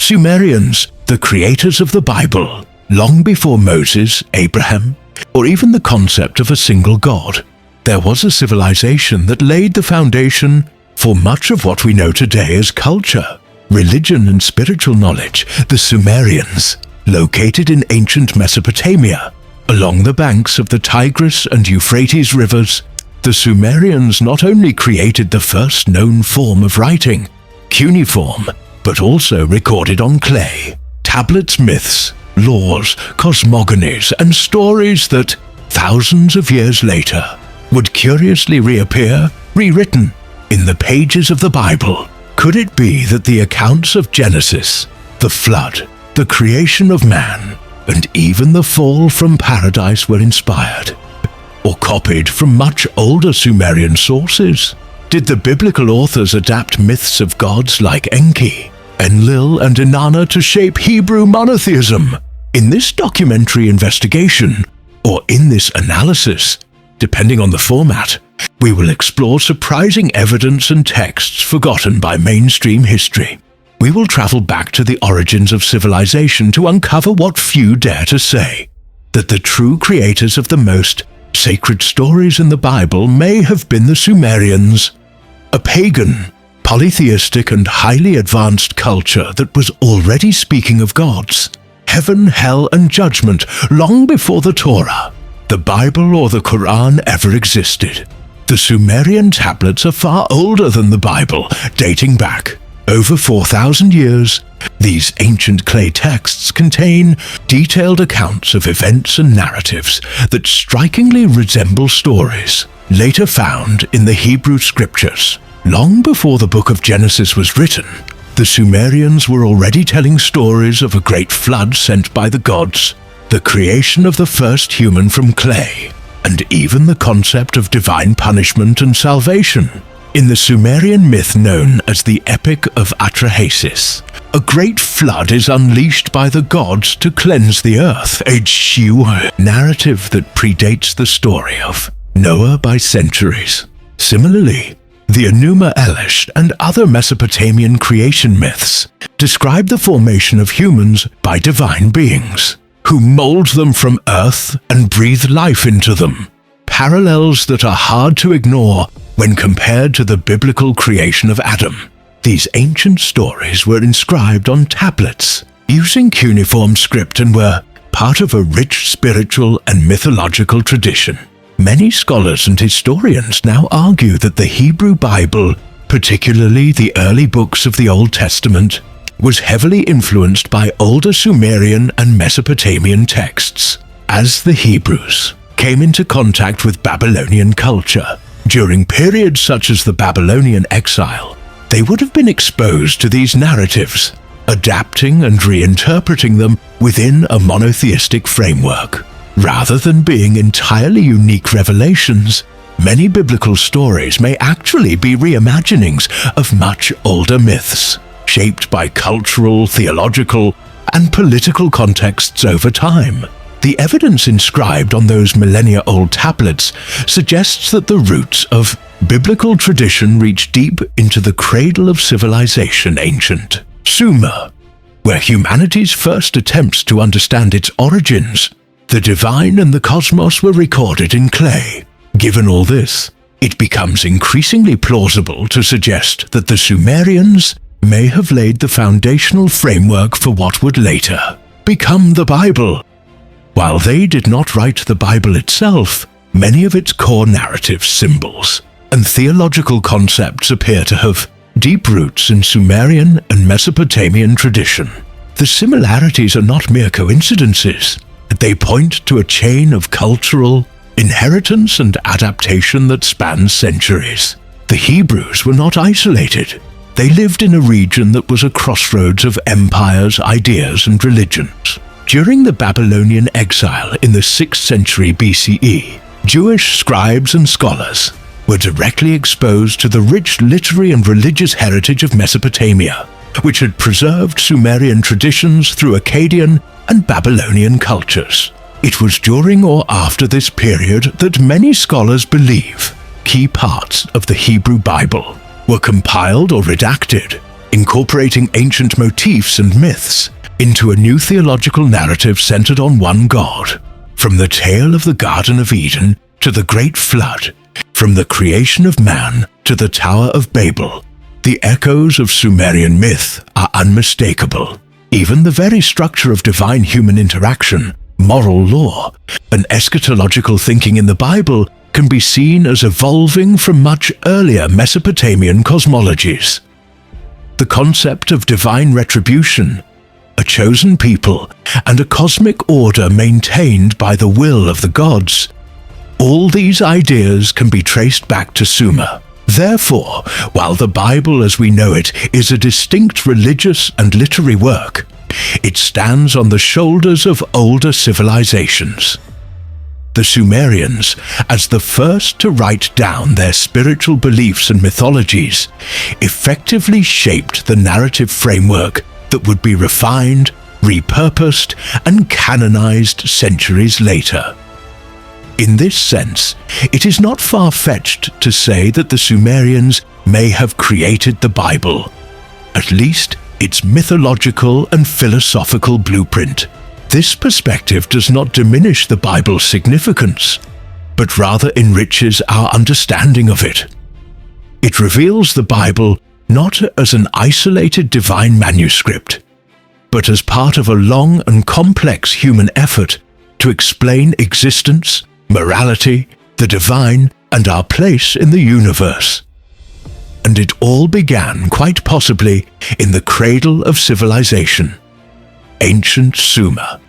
Sumerians, the creators of the Bible, long before Moses, Abraham, or even the concept of a single God. There was a civilization that laid the foundation for much of what we know today as culture, religion and spiritual knowledge, the Sumerians, located in ancient Mesopotamia, along the banks of the Tigris and Euphrates rivers. The Sumerians not only created the first known form of writing, cuneiform, but also recorded on clay, tablets, myths, laws, cosmogonies, and stories that, thousands of years later, would curiously reappear, rewritten, in the pages of the Bible. Could it be that the accounts of Genesis, the flood, the creation of man, and even the fall from paradise were inspired, or copied from much older Sumerian sources? Did the biblical authors adapt myths of gods like Enki, Enlil, and Inanna to shape Hebrew monotheism? In this documentary investigation, or in this analysis, depending on the format, we will explore surprising evidence and texts forgotten by mainstream history. We will travel back to the origins of civilization to uncover what few dare to say, that the true creators of the most sacred stories in the Bible may have been the Sumerians, a pagan, polytheistic and highly advanced culture that was already speaking of gods, heaven, hell, and judgment long before the Torah, the Bible, or the Quran ever existed. The Sumerian tablets are far older than the Bible, dating back over 4,000 years. These ancient clay texts contain detailed accounts of events and narratives that strikingly resemble stories later found in the Hebrew scriptures. Long before the book of Genesis was written, the Sumerians were already telling stories of a great flood sent by the gods, the creation of the first human from clay, and even the concept of divine punishment and salvation. In the Sumerian myth known as the Epic of Atrahasis, a great flood is unleashed by the gods to cleanse the earth, a narrative that predates the story of Noah by centuries. Similarly, the Enuma Elish and other Mesopotamian creation myths describe the formation of humans by divine beings, who mold them from earth and breathe life into them, parallels that are hard to ignore when compared to the biblical creation of Adam. These ancient stories were inscribed on tablets using cuneiform script and were part of a rich spiritual and mythological tradition. Many scholars and historians now argue that the Hebrew Bible, particularly the early books of the Old Testament, was heavily influenced by older Sumerian and Mesopotamian texts. As the Hebrews came into contact with Babylonian culture during periods such as the Babylonian exile, they would have been exposed to these narratives, adapting and reinterpreting them within a monotheistic framework. Rather than being entirely unique revelations, many biblical stories may actually be reimaginings of much older myths, shaped by cultural, theological, and political contexts over time. The evidence inscribed on those millennia-old tablets suggests that the roots of biblical tradition reach deep into the cradle of civilization, ancient Sumer, where humanity's first attempts to understand its origins, the divine and the cosmos, were recorded in clay. Given all this, it becomes increasingly plausible to suggest that the Sumerians may have laid the foundational framework for what would later become the Bible. While they did not write the Bible itself, many of its core narratives, symbols, and theological concepts appear to have deep roots in Sumerian and Mesopotamian tradition. The similarities are not mere coincidences. They point to a chain of cultural inheritance and adaptation that spans centuries. The Hebrews were not isolated. They lived in a region that was a crossroads of empires, ideas, and religions. During the Babylonian exile in the 6th century BCE, Jewish scribes and scholars were directly exposed to the rich literary and religious heritage of Mesopotamia, which had preserved Sumerian traditions through Akkadian and Babylonian cultures. It was during or after this period that many scholars believe key parts of the Hebrew Bible were compiled or redacted, incorporating ancient motifs and myths into a new theological narrative centered on one God. From the tale of the Garden of Eden to the Great Flood, from the creation of man to the Tower of Babel, the echoes of Sumerian myth are unmistakable. Even the very structure of divine-human interaction, moral law, and eschatological thinking in the Bible can be seen as evolving from much earlier Mesopotamian cosmologies. The concept of divine retribution, a chosen people, and a cosmic order maintained by the will of the gods, all these ideas can be traced back to Sumer. Therefore, while the Bible as we know it is a distinct religious and literary work, it stands on the shoulders of older civilizations. The Sumerians, as the first to write down their spiritual beliefs and mythologies, effectively shaped the narrative framework that would be refined, repurposed, and canonized centuries later. In this sense, it is not far-fetched to say that the Sumerians may have created the Bible, at least its mythological and philosophical blueprint. This perspective does not diminish the Bible's significance, but rather enriches our understanding of it. It reveals the Bible not as an isolated divine manuscript, but as part of a long and complex human effort to explain existence, morality, the divine, and our place in the universe. And it all began, quite possibly, in the cradle of civilization, ancient Sumer.